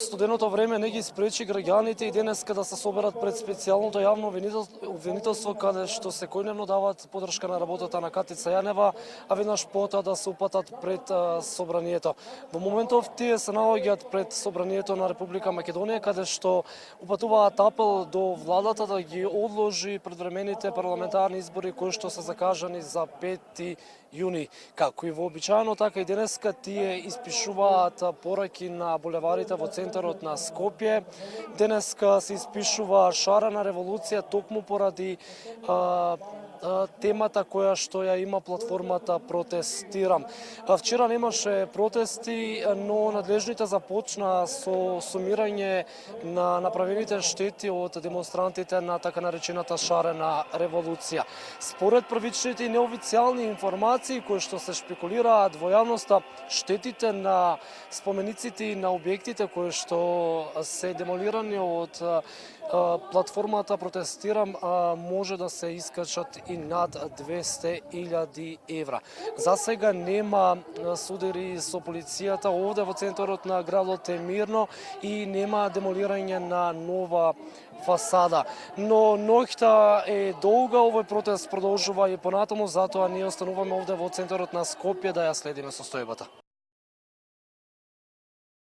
Студеното време не ги спречи граѓаните и денеска да се соберат пред специјалното јавно обвинителство каде што секојдневно дават подршка на работата на Катица Јанева, а веднаш потоа да се упатат пред собранието. Во моментов тие се наоѓаат пред собранието на Република Македонија каде што упатуваат апел до владата да ги одложи предвремените парламентарни избори кои што се закажани за 5 јуни. Како и вообичаено, така и денеска тие испишуваат пораки на булеварите во центарот на Скопје. Денеска се испишува шарена револуција токму поради темата која што ја има платформата Протестирам. Вчера немаше протести, но надлежните започна со сумирање на направените штети од демонстрантите на така наречената шарена револуција. Според првичните и неофицијални информации кои што се шпекулираат во јавноста, штетите на спомениците и на објектите кои што се демолирани од платформата Протестирам може да се искачат и над 200.000 евра. За сега нема судири со полицијата овде во центарот на градот е мирно и нема демолирање на нова фасада. Но ноќта е долга, овој протест продолжува и понатаму, затоа ние остануваме овде во центарот на Скопје да ја следиме состојбата.